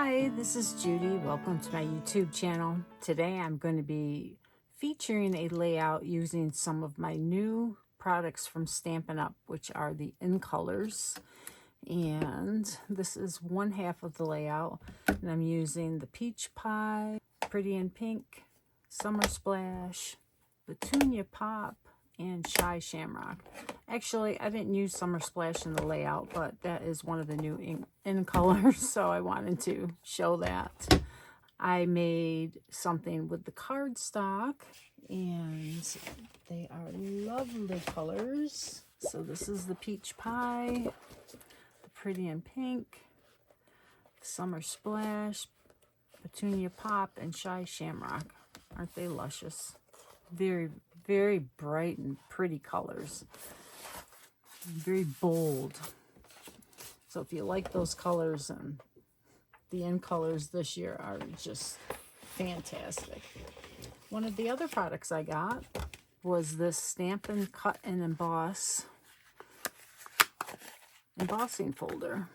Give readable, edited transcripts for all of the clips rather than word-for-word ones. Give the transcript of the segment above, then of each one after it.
Hi, this is Judy. Welcome to my YouTube channel. Today I'm going to be featuring a layout using some of my new products from Stampin'Up, which are the In Colors. And this is one half of the layout. And I'm using the Peach Pie, Pretty in Pink, Summer Splash, Petunia Pop, and Shy Shamrock. Actually, I didn't use Summer Splash in the layout, but that is one of the new in colors, so I wanted to show that. I made something with the cardstock, and they are lovely colors. So this is the Peach Pie, the Pretty in Pink, Summer Splash, Petunia Pop, and Shy Shamrock. Aren't they luscious? Very, very bright and pretty colors. Very bold. So if you like those colors, and the In Colors this year are just fantastic. One of the other products I got was this Stampin' Cut and Emboss embossing folder.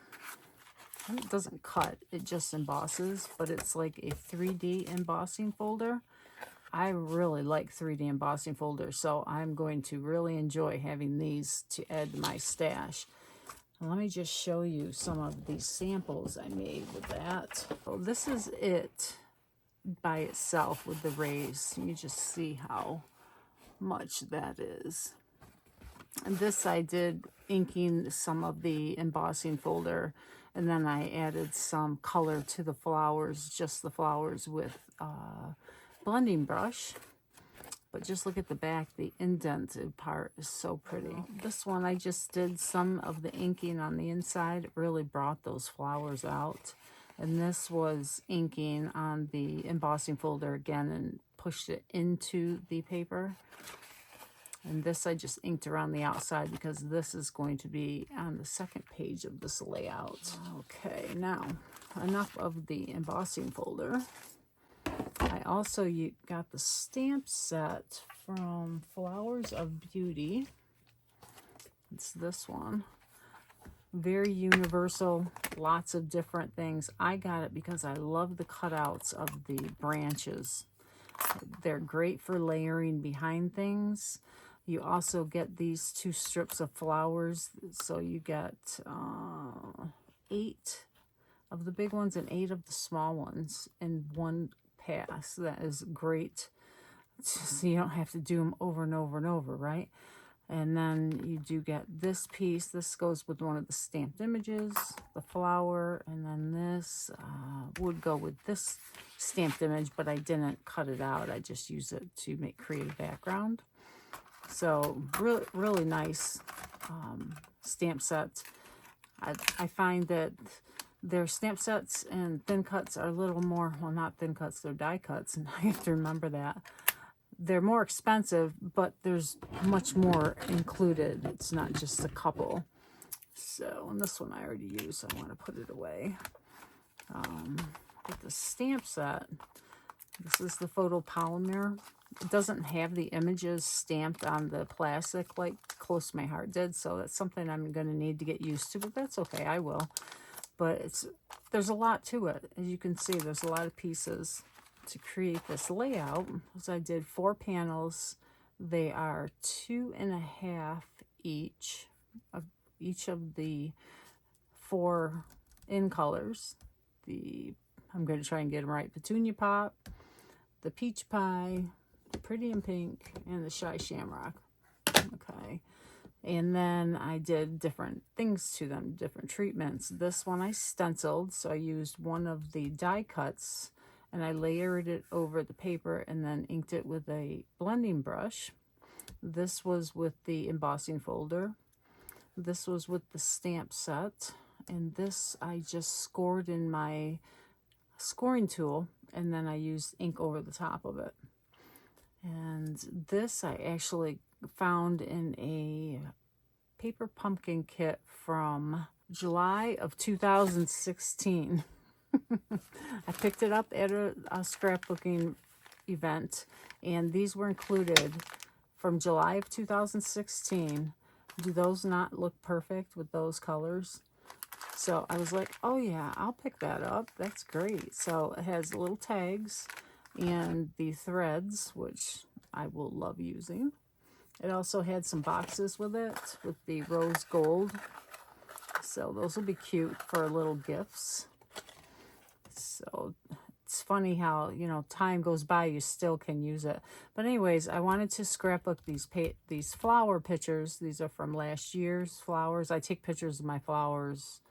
And it doesn't cut, it just embosses, but it's like a 3D embossing folder. I really like 3D embossing folders, so I'm going to really enjoy having these to add to my stash. Let me just show you some of these samples I made with that. So this is it by itself with the rays. You just see how much that is. And this I did inking some of the embossing folder, and then I added some color to the flowers, just the flowers with blending brush. But just look at the back, the indented part is so pretty. This one I just did some of the inking on the inside. It really brought those flowers out. And this was inking on the embossing folder again and pushed it into the paper. And this I just inked around the outside because this is going to be on the second page of this layout. Okay, now enough of the embossing folder. I also got the stamp set from Flowers of Beauty. It's this one. Very universal, lots of different things. I got it because I love the cutouts of the branches. They're great for layering behind things. You also get these 2 strips of flowers, so you get 8 of the big ones and 8 of the small ones in one pass. That is great, so you don't have to do them over and over and over, right? And then you do get this piece. This goes with one of the stamped images, the flower, and then this would go with this stamped image, but I didn't cut it out. I just used it to create a background. So really nice stamp sets. I find that their stamp sets and thin cuts are a little more, well, not thin cuts, they're die cuts, and I have to remember that. They're more expensive, but there's much more included. It's not just a couple. So, and this one I already used, so I want to put it away. With the stamp set, this is the photopolymer. It doesn't have the images stamped on the plastic like Close to My Heart did, so that's something I'm going to need to get used to, but that's okay, I will. But there's a lot to it. As you can see, there's a lot of pieces to create this layout. So I did 4 panels. They are 2.5 each of the 4 In Colors. I'm going to try and get them right. Petunia Pop, the Peach Pie, the Pretty in Pink, and the Shy Shamrock. Okay. And then I did different things to them, different treatments. This one I stenciled, so I used one of the die cuts and I layered it over the paper and then inked it with a blending brush. This was with the embossing folder. This was with the stamp set. And this I just scored in my scoring tool, and then I used ink over the top of it. And this I actually found in a paper pumpkin kit from July of 2016. I picked it up at a scrapbooking event, and these were included from July of 2016. Do those not look perfect with those colors? So I was like, oh yeah, I'll pick that up. That's great. So it has little tags and the threads, which I will love using. It also had some boxes with it, with the rose gold. So those will be cute for little gifts. So it's funny how, you know, time goes by, you still can use it. But anyways, I wanted to scrapbook these flower pictures. These are from last year's flowers. I take pictures of my flowers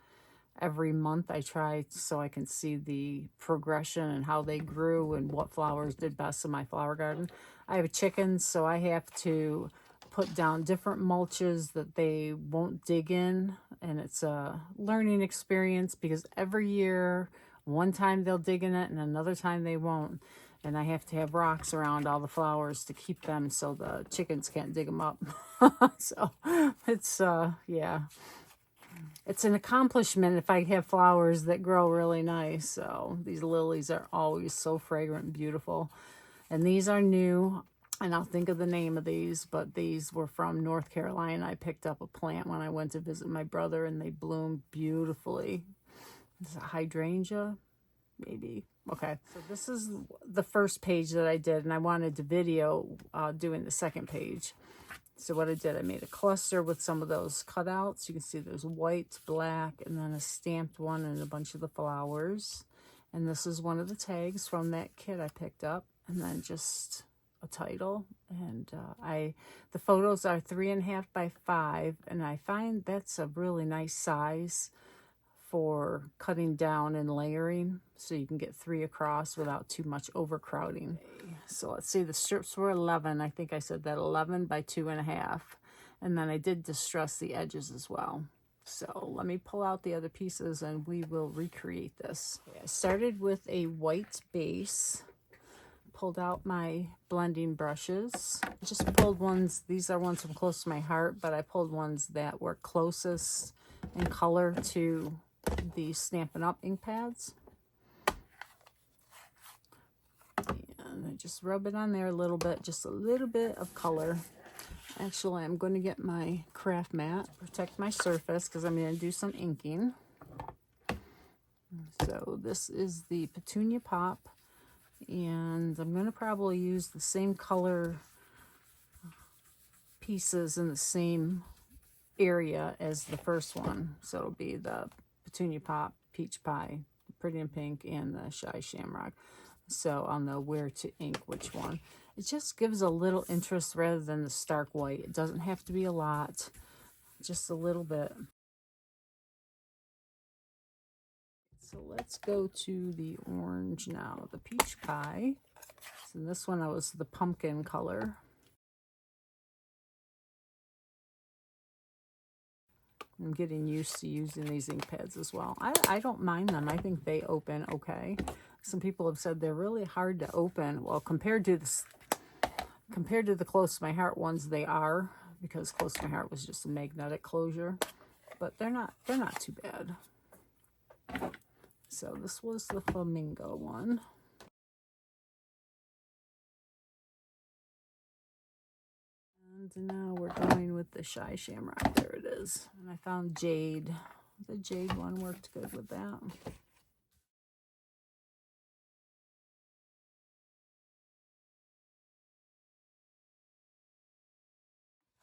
every month. I try so I can see the progression and how they grew and what flowers did best in my flower garden. I have chickens, so I have to put down different mulches that they won't dig in, and it's a learning experience because every year, one time they'll dig in it and another time they won't, and I have to have rocks around all the flowers to keep them so the chickens can't dig them up. So it's yeah, it's an accomplishment if I have flowers that grow really nice. So these lilies are always so fragrant and beautiful, and these are new. And I'll think of the name of these, but these were from North Carolina. I picked up a plant when I went to visit my brother, and they bloomed beautifully. It's a hydrangea, maybe. Okay, so this is the first page that I did, and I wanted to video doing the second page. So what I did, I made a cluster with some of those cutouts. You can see there's white, black, and then a stamped one and a bunch of the flowers. And this is one of the tags from that kit I picked up, and then just a title. And the photos are 3.5 by 5, and I find that's a really nice size for cutting down and layering, so you can get 3 across without too much overcrowding. So let's see, the strips were 11. I think I said that, 11 by 2.5, and then I did distress the edges as well. So let me pull out the other pieces and we will recreate this. I started with a white base, pulled out my blending brushes. I just pulled ones, these are ones from close to my heart, but I pulled ones that were closest in color to the Stampin'Up ink pads. And I just rub it on there a little bit, just a little bit of color. Actually, I'm going to get my craft mat, protect my surface, because I'm going to do some inking. So this is the Petunia Pop, and I'm going to probably use the same color pieces in the same area as the first one. So it'll be the Petunia Pop, Peach Pie, Pretty in Pink, and the Shy Shamrock. So I'll know where to ink which one. It just gives a little interest rather than the stark white. It doesn't have to be a lot, just a little bit. So let's go to the orange now, the Peach Pie. So this one, I was the pumpkin color. I'm getting used to using these ink pads as well. I don't mind them. I think they open okay. Some people have said they're really hard to open. Well, compared to the Close to My Heart ones, they are, because Close to My Heart was just a magnetic closure. But they're not too bad. So this was the flamingo one. And now we're going with the Shy Shamrock. There it is. And I found jade. The jade one worked good with that.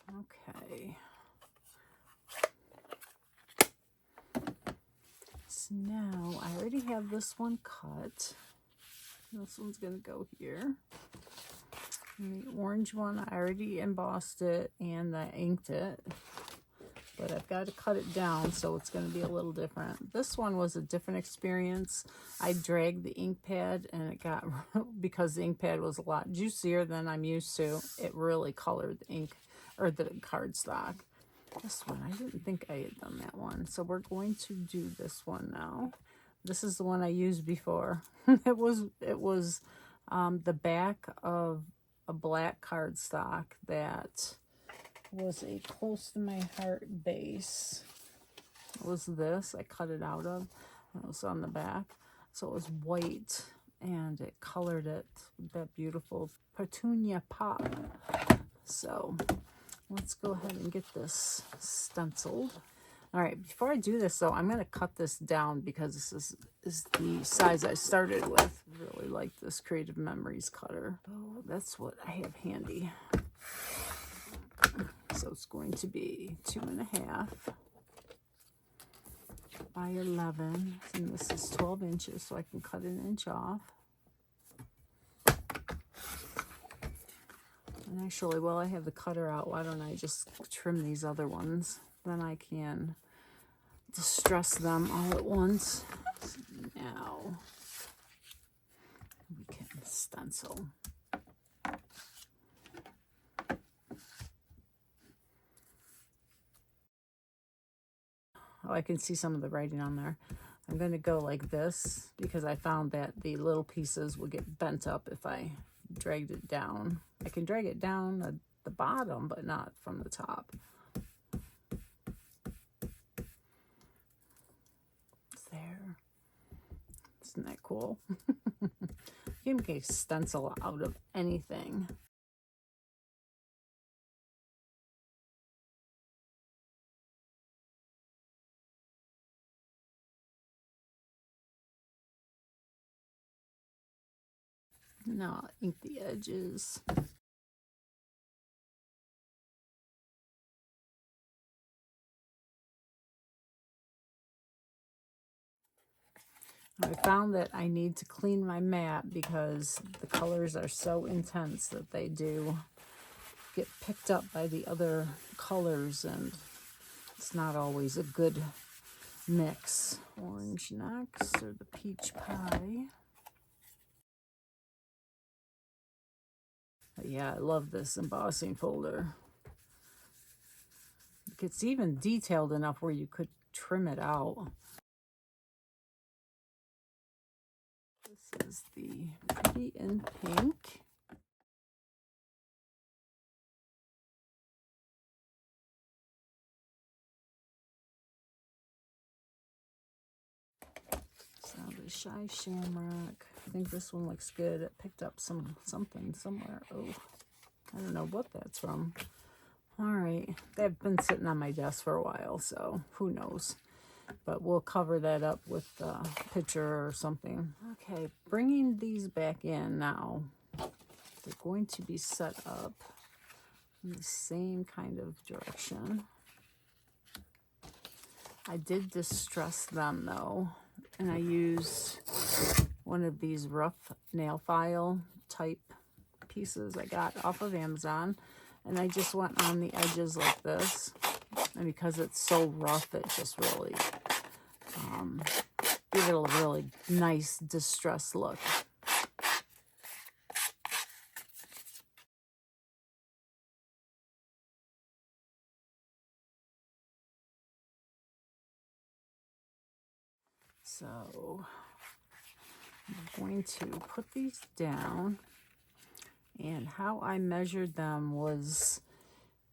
Okay. So now I already have this one cut. This one's going to go here. And the orange one, I already embossed it and I inked it. But I've got to cut it down, so it's going to be a little different. This one was a different experience. I dragged the ink pad, and it got, because the ink pad was a lot juicier than I'm used to, it really colored the ink, or the cardstock. This one, I didn't think I had done that one. So we're going to do this one now. This is the one I used before. It was the back of a black cardstock that was a Close to My Heart base. It was this, I cut it out of. It was on the back. So it was white, and it colored it with that beautiful Petunia Pop. So let's go ahead and get this stenciled. All right, before I do this though, I'm going to cut this down because this is the size I started with. Really like this Creative Memories cutter. So that's what I have handy. So it's going to be 2.5 by 11, and this is 12 inches, so I can cut an inch off. And actually, while I have the cutter out, why don't I just trim these other ones? Then I can distress them all at once. So now we can stencil. Oh, I can see some of the writing on there. I'm going to go like this because I found that the little pieces would get bent up if I dragged it down. I can drag it down at the bottom, but not from the top. It's there. Isn't that cool? You can make a stencil out of anything. Now I'll ink the edges. I found that I need to clean my mat because the colors are so intense that they do get picked up by the other colors, and it's not always a good mix. Orange next, or the peach pie. But yeah, I love this embossing folder. It's even detailed enough where you could trim it out. This is the Pretty in Pink. So the Shy Shamrock. I think this one looks good. It picked up something somewhere. Oh, I don't know what that's from. All right, they've been sitting on my desk for a while, so who knows. But we'll cover that up with a picture or something. Okay, bringing these back in now. They're going to be set up in the same kind of direction. I did distress them though, and I used one of these rough nail file type pieces I got off of Amazon, and I just went on the edges like this, and because it's so rough, it just really give it a really nice distressed look. So I'm going to put these down, and how I measured them was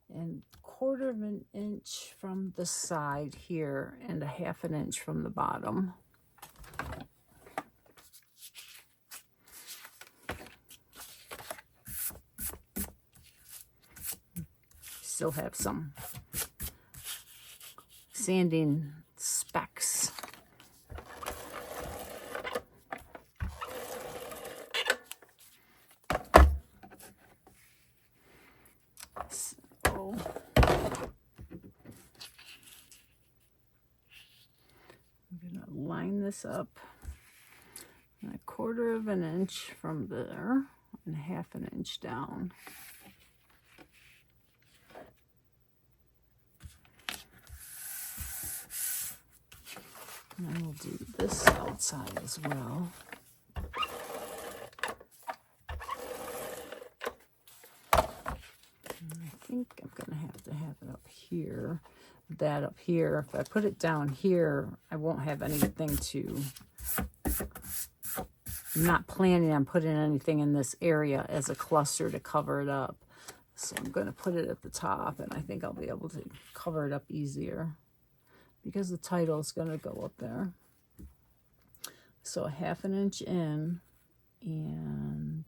in 1/4 of an inch from the side here and 1/2 an inch from the bottom. Still have some sanding specks. So I'm gonna line this up 1/4 of an inch from there and 1/2 an inch down. And then we'll do this outside as well. And I think I'm going to have it up here, that up here. If I put it down here, I won't have anything to... I'm not planning on putting anything in this area as a cluster to cover it up. So I'm going to put it at the top, and I think I'll be able to cover it up easier because the title is going to go up there. So 1/2 an inch in, and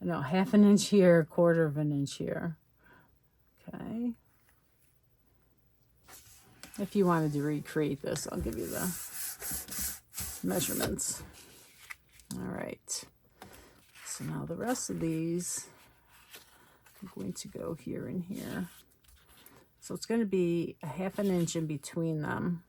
no, 1/2 an inch here, 1/4 of an inch here. Okay. If you wanted to recreate this, I'll give you the measurements. All right. So now the rest of these, I'm going to go here and here. So it's going to be a 1/2 inch in between them.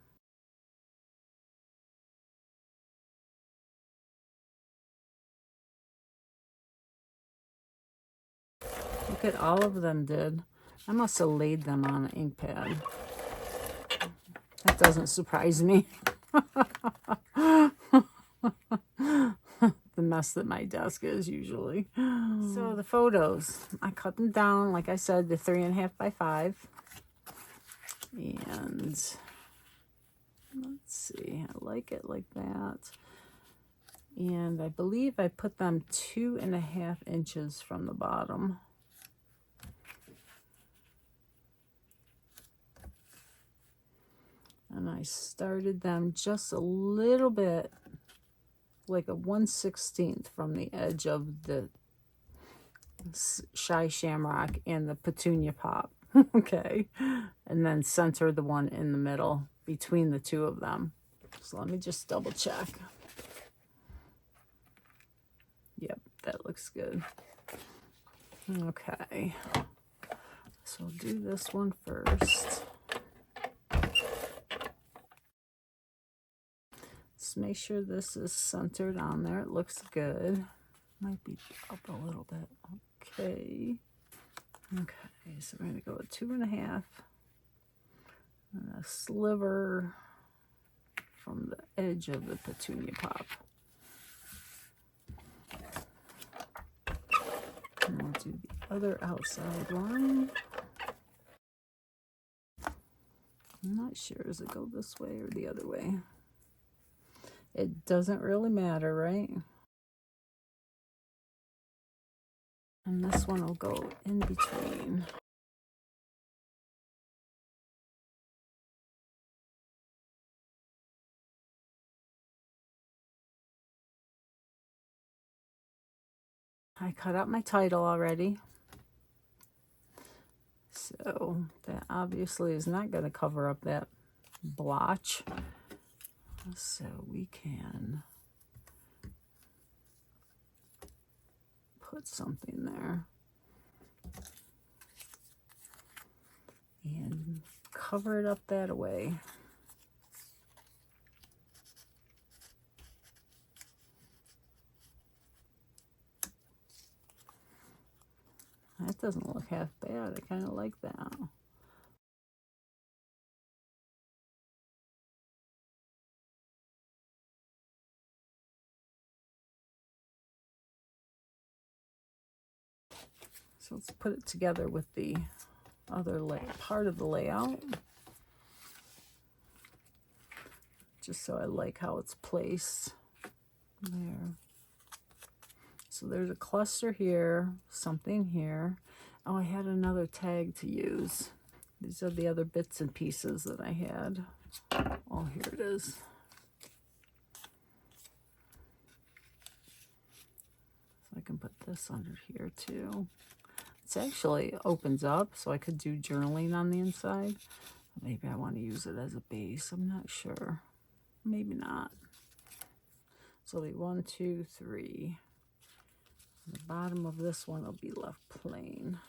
Look at all of them did. I must have laid them on an ink pad. That doesn't surprise me. The mess that my desk is usually. So the photos, I cut them down, like I said, to 3.5 by 5. And let's see, I like it like that. And I believe I put them 2.5 inches from the bottom. And I started them just a little bit, like a 1/16 from the edge of the Shy Shamrock and the Petunia Pop. Okay. And then center the one in the middle between the two of them. So let me just double check. Yep, that looks good. Okay. So I'll do this one first. Just make sure this is centered on there. It looks good. Might be up a little bit. Okay. Okay, so we're going to go with 2.5. And a sliver from the edge of the Petunia Pop. And we'll do the other outside one. I'm not sure, does it go this way or the other way? It doesn't really matter, right? And this one will go in between. I cut out my title already. So that obviously is not going to cover up that blotch. So we can put something there and cover it up that way. That doesn't look half bad. I kind of like that. So let's put it together with the other part of the layout. Just so I like how it's placed. There. So there's a cluster here, something here. Oh, I had another tag to use. These are the other bits and pieces that I had. Oh, here it is. So I can put this under here too. It actually opens up, so I could do journaling on the inside. Maybe I want to use it as a base. I'm not sure. Maybe not. So it'll be 1, 2, 3. The bottom of this one will be left plain.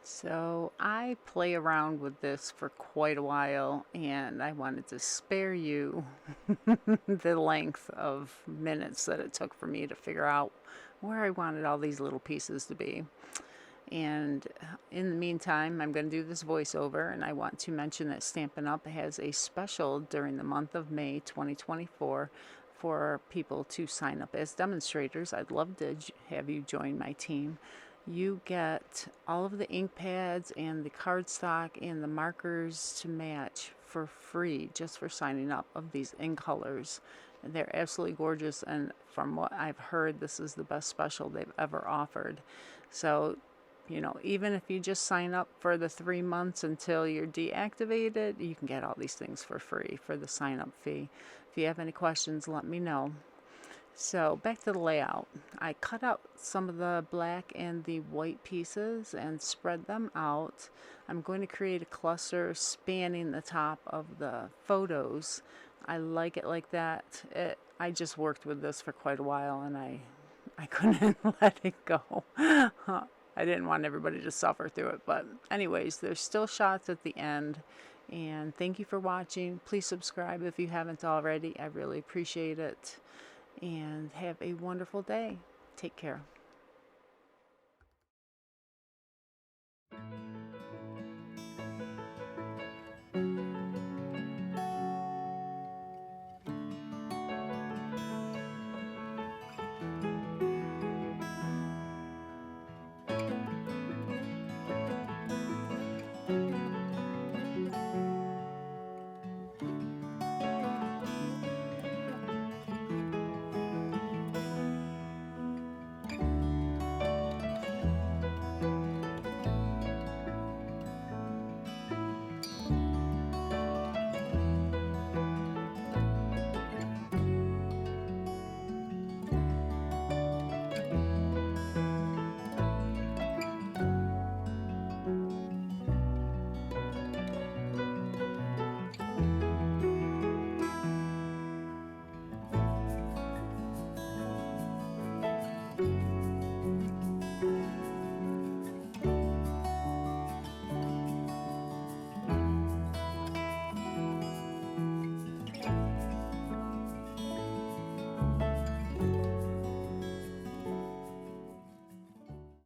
So I play around with this for quite a while, and I wanted to spare you the length of minutes that it took for me to figure out where I wanted all these little pieces to be. And in the meantime, I'm going to do this voiceover, and I want to mention that Stampin' Up! Has a special during the month of May 2024 for people to sign up as demonstrators. I'd love to have you join my team. You get all of the ink pads and the cardstock and the markers to match for free just for signing up of these in colors. And they're absolutely gorgeous, and from what I've heard, this is the best special they've ever offered. So, you know, even if you just sign up for the 3 months until you're deactivated, you can get all these things for free for the sign-up fee. If you have any questions, let me know. So back to the layout. I cut out some of the black and the white pieces and spread them out. I'm going to create a cluster spanning the top of the photos. I like it like that. I just worked with this for quite a while and I couldn't let it go. I didn't want everybody to suffer through it. But anyways, there's still shots at the end. And thank you for watching. Please subscribe if you haven't already. I really appreciate it. And have a wonderful day. Take care.